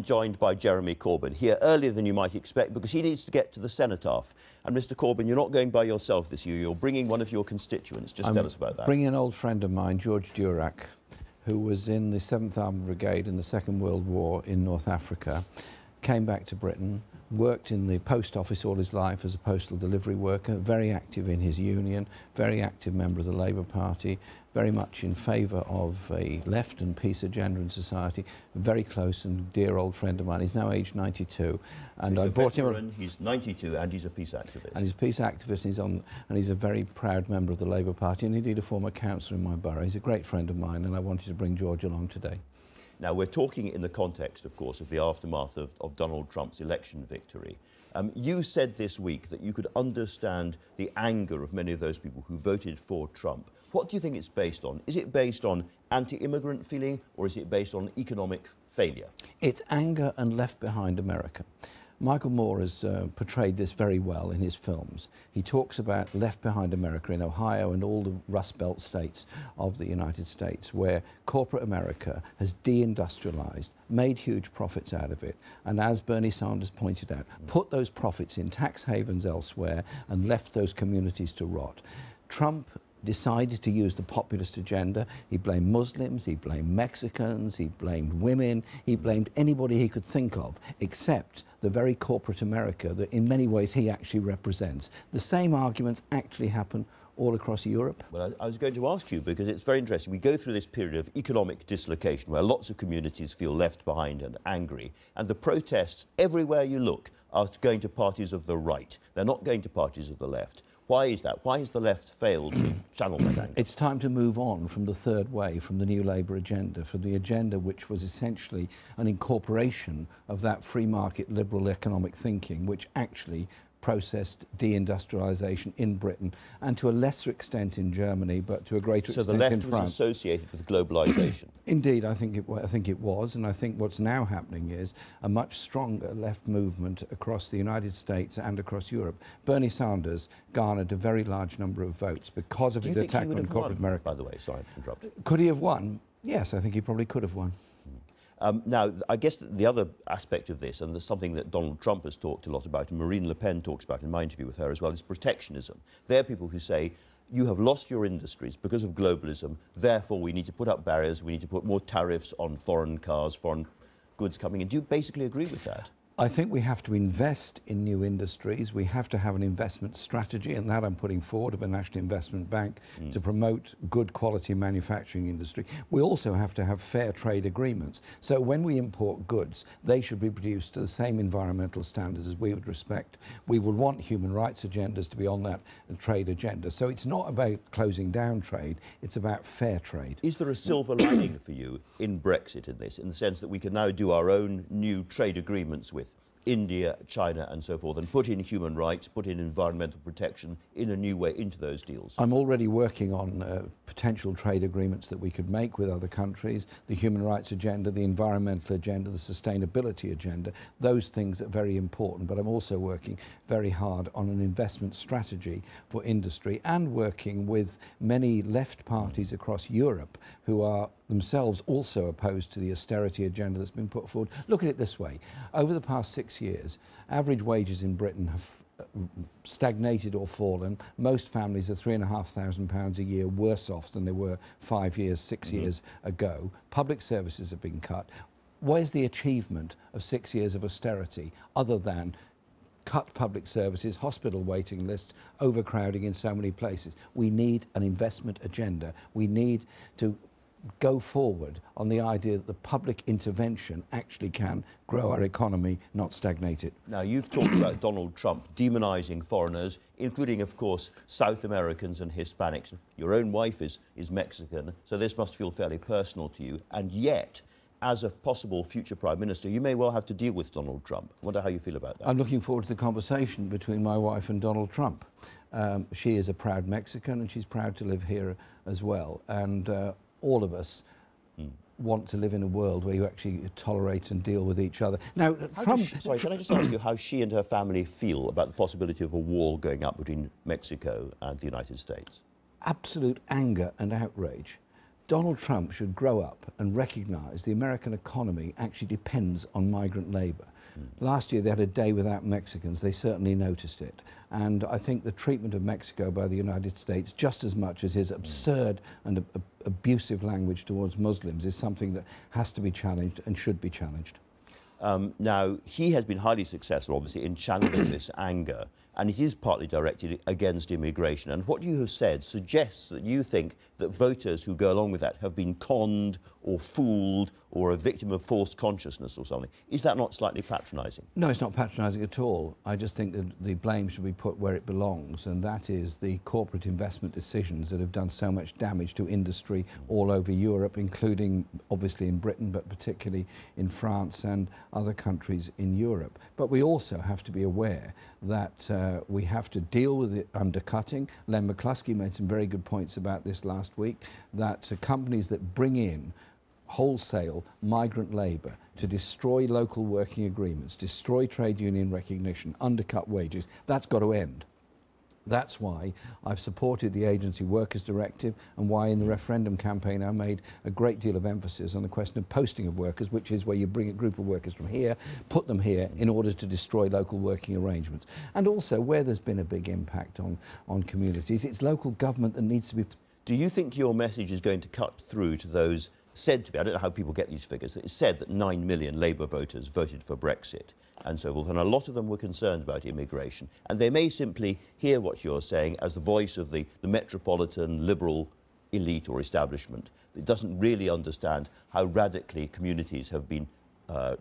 Joined by Jeremy Corbyn, here earlier than you might expect because he needs to get to the cenotaph. And Mr Corbyn, you're not going by yourself this year, you're bringing one of your constituents. Just tell us about that. Bringing an old friend of mine, George Durack, who was in the 7th Armoured Brigade in the Second World War in North Africa, came back to Britain, worked in the post office all his life as a postal delivery worker, very active in his union, very active member of the Labour Party, very much in favour of a left and peace agenda in society, a very close and dear old friend of mine. He's now aged 92. And I brought him. He's 92 and he's a peace activist. And he's a peace activist, and he's a very proud member of the Labour Party and indeed a former councillor in my borough. He's a great friend of mine and I wanted to bring George along today. Now, we're talking in the context, of course, of the aftermath of Donald Trump's election victory. You said this week that you could understand the anger of many of those people who voted for Trump. What do you think it's based on? Is it based on anti-immigrant feeling or is it based on economic failure? It's anger and left behind America. Michael Moore has portrayed this very well in his films. He talks about left behind America in Ohio and all the Rust Belt states of the United States, where corporate America has deindustrialized, made huge profits out of it, and as Bernie Sanders pointed out, put those profits in tax havens elsewhere and left those communities to rot. Trump decided to use the populist agenda. He blamed Muslims, he blamed Mexicans, he blamed women, he blamed anybody he could think of, except the very corporate America that in many ways he actually represents. The same arguments actually happen all across Europe. Well, I was going to ask you, because it's very interesting. We go through this period of economic dislocation where lots of communities feel left behind and angry, and the protests everywhere you look are going to parties of the right. They're not going to parties of the left. Why is that? Why has the left failed to channel that anger? It's time to move on from the third way, from the new Labour agenda, from the agenda which was essentially an incorporation of that free market liberal economic thinking, which actually processed deindustrialisation in Britain and to a lesser extent in Germany, but to a greater extent in France. So the left was associated with globalisation? Indeed, I think it was, and I think what's now happening is a much stronger left movement across the United States and across Europe. Bernie Sanders garnered a very large number of votes because of his attack on corporate America. By the way, sorry to interrupt. Could he have won? Yes, I think he probably could have won. Now, I guess the other aspect of this, and there's something that Donald Trump has talked a lot about, and Marine Le Pen talks about in my interview with her as well, is protectionism. There are people who say, you have lost your industries because of globalism, therefore we need to put up barriers, we need to put more tariffs on foreign cars, foreign goods coming in. Do you basically agree with that? I think we have to invest in new industries. We have to have an investment strategy, and that I'm putting forward of a National Investment Bank to promote good quality manufacturing industry. We also have to have fair trade agreements. So when we import goods, they should be produced to the same environmental standards as we would respect. We would want human rights agendas to be on that trade agenda. So it's not about closing down trade, it's about fair trade. Is there a silver lining for you in Brexit in this, in the sense that we can now do our own new trade agreements with India, China and so forth, and put in human rights, put in environmental protection in a new way into those deals? I'm already working on potential trade agreements that we could make with other countries, the human rights agenda, the environmental agenda, the sustainability agenda. Those things are very important, but I'm also working very hard on an investment strategy for industry and working with many left parties across Europe who are themselves also opposed to the austerity agenda that's been put forward. Look at it this way. Over the past 6 years, average wages in Britain have stagnated or fallen. Most families are £3,500 a year worse off than they were 5 years, 6 years ago. Public services have been cut. Where's the achievement of 6 years of austerity other than cut public services, hospital waiting lists, overcrowding in so many places? We need an investment agenda. We need to go forward on the idea that the public intervention actually can grow our economy, not stagnate it. Now, you've talked about Donald Trump demonising foreigners, including, of course, South Americans and Hispanics. Your own wife is Mexican, so this must feel fairly personal to you. And yet, as a possible future Prime Minister, you may well have to deal with Donald Trump. I wonder how you feel about that. I'm looking forward to the conversation between my wife and Donald Trump. She is a proud Mexican and she's proud to live here as well. And all of us want to live in a world where you actually tolerate and deal with each other. Now, sorry, can I just ask you how she and her family feel about the possibility of a wall going up between Mexico and the United States? Absolute anger and outrage. Donald Trump should grow up and recognise the American economy actually depends on migrant labour. Last year they had a day without Mexicans. They certainly noticed it. And I think the treatment of Mexico by the United States, just as much as his absurd and abusive language towards Muslims, is something that has to be challenged and should be challenged. Now, he has been highly successful, obviously, in channeling this anger, and it is partly directed against immigration. And what you have said suggests that you think that voters who go along with that have been conned or fooled or a victim of false consciousness or something. Is that not slightly patronising? No, it's not patronising at all. I just think that the blame should be put where it belongs, and that is the corporate investment decisions that have done so much damage to industry all over Europe, including obviously in Britain, but particularly in France and other countries in Europe. But we also have to be aware that we have to deal with the undercutting. Len McCluskey made some very good points about this last week, that companies that bring in wholesale migrant labour to destroy local working agreements, destroy trade union recognition, undercut wages, that's got to end. That's why I've supported the Agency Workers Directive, and why in the referendum campaign I made a great deal of emphasis on the question of posting of workers, which is where you bring a group of workers from here, put them here in order to destroy local working arrangements. And also where there's been a big impact on communities, it's local government that needs to be... Do you think your message is going to cut through to those said to be, I don't know how people get these figures, it's said that 9 million Labour voters voted for Brexit and so forth, and a lot of them were concerned about immigration, and they may simply hear what you're saying as the voice of the metropolitan liberal elite or establishment that doesn't really understand how radically communities have been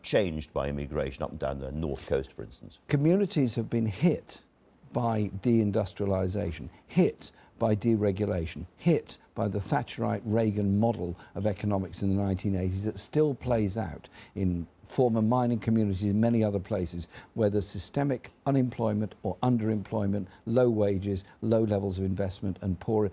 changed by immigration up and down the north coast, for instance? Communities have been hit by deindustrialisation, hit by deregulation, hit by the Thatcherite Reagan model of economics in the 1980s that still plays out in former mining communities in many other places where there's systemic unemployment or underemployment, low wages, low levels of investment and poor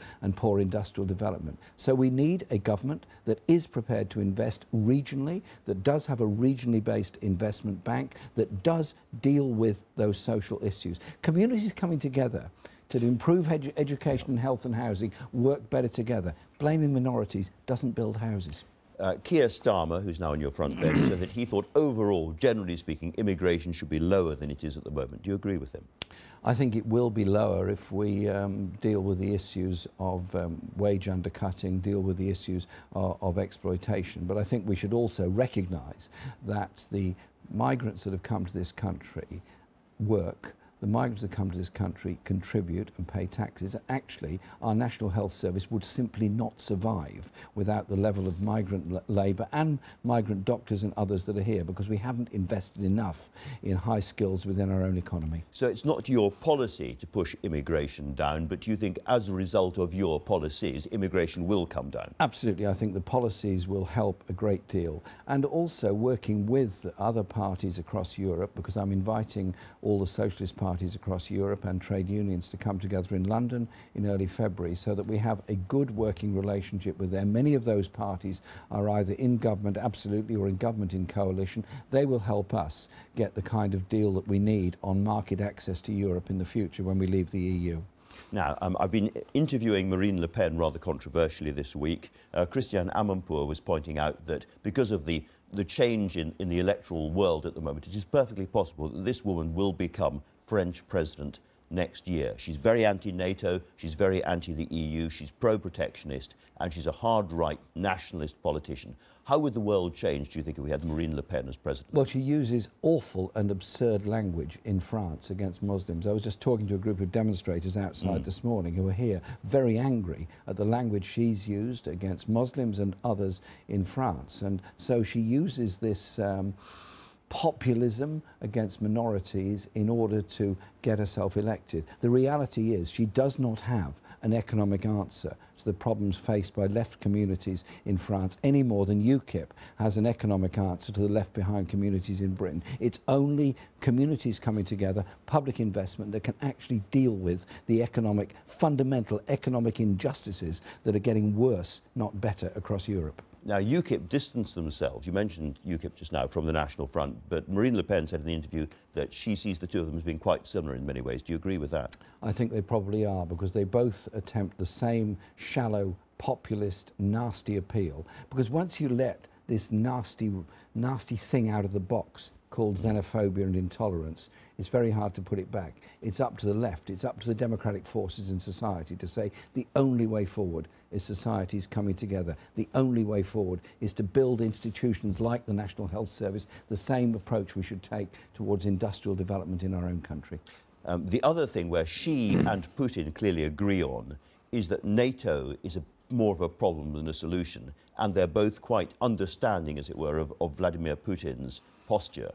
industrial development. So we need a government that is prepared to invest regionally, that does have a regionally based investment bank, that does deal with those social issues. Communities coming together to improve education and health and housing, work better together. Blaming minorities doesn't build houses. Keir Starmer, who's now on your front bench, said that he thought overall, generally speaking, immigration should be lower than it is at the moment. Do you agree with him? I think it will be lower if we deal with the issues of wage undercutting, deal with the issues of exploitation. But I think we should also recognise that the migrants that have come to this country work. The migrants that come to this country contribute and pay taxes. Actually, our National Health Service would simply not survive without the level of migrant labour and migrant doctors and others that are here, because we haven't invested enough in high skills within our own economy. So it's not your policy to push immigration down, but do you think as a result of your policies, immigration will come down? Absolutely. I think the policies will help a great deal. And also working with other parties across Europe, because I'm inviting all the socialist parties across Europe and trade unions to come together in London in early February so that we have a good working relationship with them. Many of those parties are either in government, absolutely, or in government in coalition. They will help us get the kind of deal that we need on market access to Europe in the future when we leave the EU. Now, I've been interviewing Marine Le Pen rather controversially this week. Christiane Amanpour was pointing out that because of the change in the electoral world at the moment, it is perfectly possible that this woman will become French president next year. She's very anti-NATO, she's very anti the EU, she's pro-protectionist, and she's a hard-right nationalist politician. How would the world change, do you think, if we had Marine Le Pen as president? Well, she uses awful and absurd language in France against Muslims. I was just talking to a group of demonstrators outside this morning who were here very angry at the language she's used against Muslims and others in France. And so she uses this populism against minorities in order to get herself elected. The reality is she does not have an economic answer to the problems faced by left communities in France any more than UKIP has an economic answer to the left behind communities in Britain. It's only communities coming together, public investment, that can actually deal with the fundamental economic injustices that are getting worse, not better, across Europe. Now, UKIP distanced themselves. You mentioned UKIP just now from the National Front, but Marine Le Pen said in the interview that she sees the two of them as being quite similar in many ways. Do you agree with that? I think they probably are, because they both attempt the same shallow, populist, nasty appeal. Because once you let this nasty thing out of the box called xenophobia and intolerance, it's very hard to put it back. It's up to the left, it's up to the democratic forces in society to say the only way forward is societies coming together. The only way forward is to build institutions like the National Health Service, the same approach we should take towards industrial development in our own country. The other thing where she and Putin clearly agree on is that NATO is more of a problem than a solution, and they're both quite understanding, as it were, of Vladimir Putin's posture.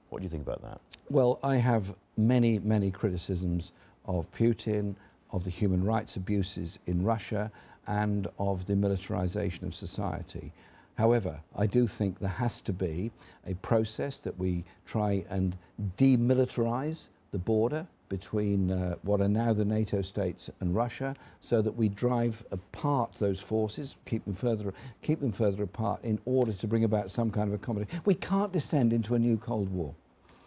What do you think about that? Well, I have many, many criticisms of Putin, of the human rights abuses in Russia, and of the militarization of society. However, I do think there has to be a process that we try and demilitarize the border between what are now the NATO states and Russia, so that we drive apart those forces, keep them further apart in order to bring about some kind of accommodation. We can't descend into a new Cold War.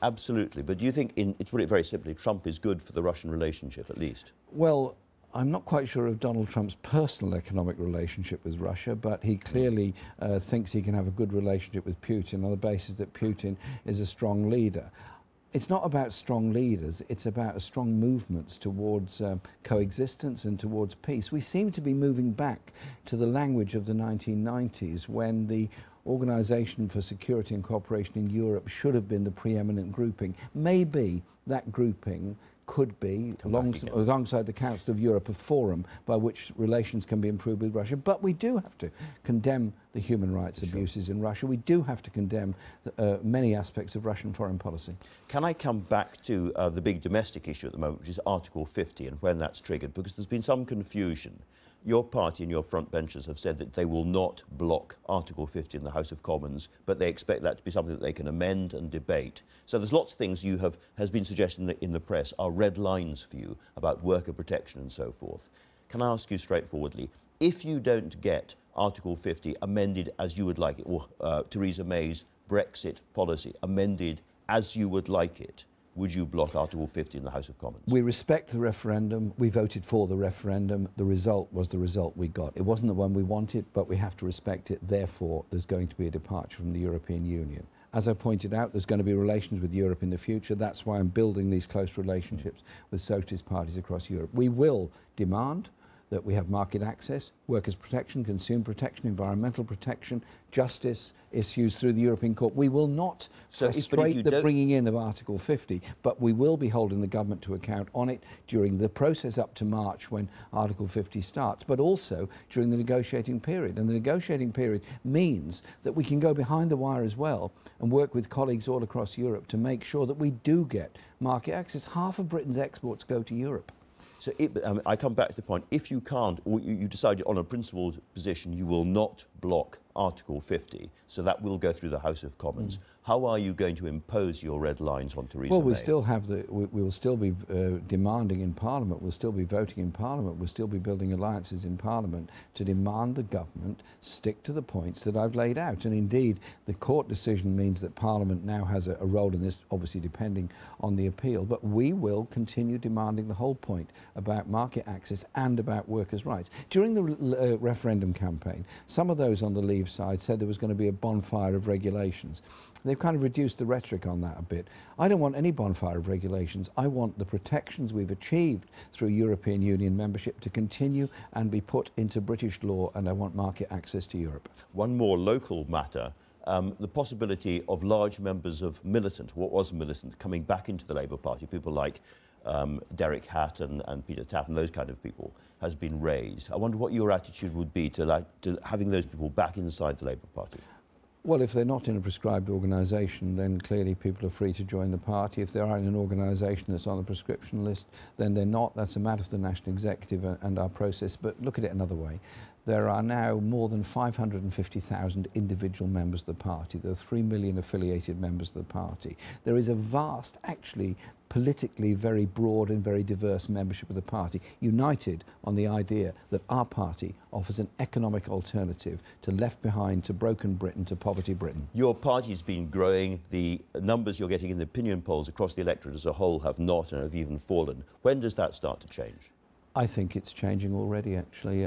Absolutely. But do you think, to put it very simply, Trump is good for the Russian relationship, at least? Well, I'm not quite sure of Donald Trump's personal economic relationship with Russia, but he clearly thinks he can have a good relationship with Putin on the basis that Putin is a strong leader. It's not about strong leaders, it's about strong movements towards coexistence and towards peace. We seem to be moving back to the language of the 1990s, when the Organisation for Security and Cooperation in Europe should have been the preeminent grouping. Maybe that grouping could be, alongside the Council of Europe, a forum by which relations can be improved with Russia. But we do have to condemn the human rights abuses in Russia. We do have to condemn many aspects of Russian foreign policy. Can I come back to the big domestic issue at the moment, which is Article 50 and when that's triggered? Because there's been some confusion. Your party and your front benchers have said that they will not block Article 50 in the House of Commons, but they expect that to be something that they can amend and debate. So there's lots of things has been suggested in the press are red lines for you about worker protection and so forth. Can I ask you straightforwardly, if you don't get Article 50 amended as you would like it, or Theresa May's Brexit policy amended as you would like it, would you block Article 50 in the House of Commons? We respect the referendum. We voted for the referendum. The result was the result we got. It wasn't the one we wanted, but we have to respect it. Therefore, there's going to be a departure from the European Union. As I pointed out, there's going to be relations with Europe in the future. That's why I'm building these close relationships with socialist parties across Europe. We will demand that we have market access, workers' protection, consumer protection, environmental protection, justice issues through the European Court. We will not frustrate the bringing in of Article 50, but we will be holding the government to account on it during the process up to March when Article 50 starts, but also during the negotiating period. And the negotiating period means that we can go behind the wire as well and work with colleagues all across Europe to make sure that we do get market access. Half of Britain's exports go to Europe. So I come back to the point, if you can't, or you decide on a principled position, you will not block Article 50, so that will go through the House of Commons. How are you going to impose your red lines on Theresa May? Well, we will still be demanding in Parliament, we'll still be voting in Parliament, we'll still be building alliances in Parliament to demand the government stick to the points that I've laid out. And indeed, the court decision means that Parliament now has a role in this, obviously depending on the appeal, but we will continue demanding the whole point about market access and about workers' rights. During the referendum campaign, some of those on the Leave side said there was going to be a bonfire of regulations. They've kind of reduced the rhetoric on that a bit. I don't want any bonfire of regulations. I want the protections we've achieved through European Union membership to continue and be put into British law, and I want market access to Europe. One more local matter, the possibility of large members of militant, what was militant, coming back into the Labour Party, people like Derek Hatt and Peter Taft and those kind of people, has been raised. I wonder what your attitude would be to having those people back inside the Labour Party. Well, if they're not in a prescribed organisation, then clearly people are free to join the party. If they are in an organisation that's on the prescription list, then they're not. That's a matter for the National Executive and our process. But look at it another way. there are now more than 550,000 individual members of the party. There are 3 million affiliated members of the party. There is a vast, actually, politically very broad and very diverse membership of the party, united on the idea that our party offers an economic alternative to left behind, to broken Britain, to poverty Britain. Your party's been growing. The numbers you're getting in the opinion polls across the electorate as a whole have not and have even fallen. When does that start to change? I think it's changing already, actually.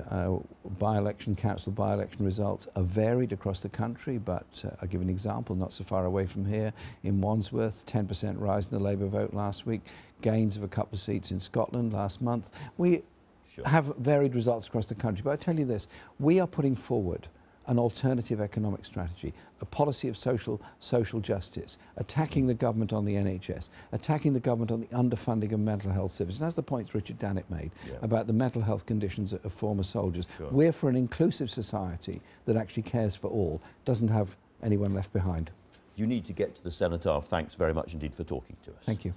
By-election, council by-election results are varied across the country, but I'll give an example, not so far away from here. In Wandsworth, 10% rise in the Labour vote last week, gains of a couple of seats in Scotland last month. We have varied results across the country, but I tell you this, we are putting forward an alternative economic strategy, a policy of social justice, attacking the government on the NHS, attacking the government on the underfunding of mental health services. And that's the points Richard Dannett made about the mental health conditions of former soldiers. We're for an inclusive society that actually cares for all, doesn't have anyone left behind. You need to get to the Cenotaph. Thanks very much indeed for talking to us. Thank you.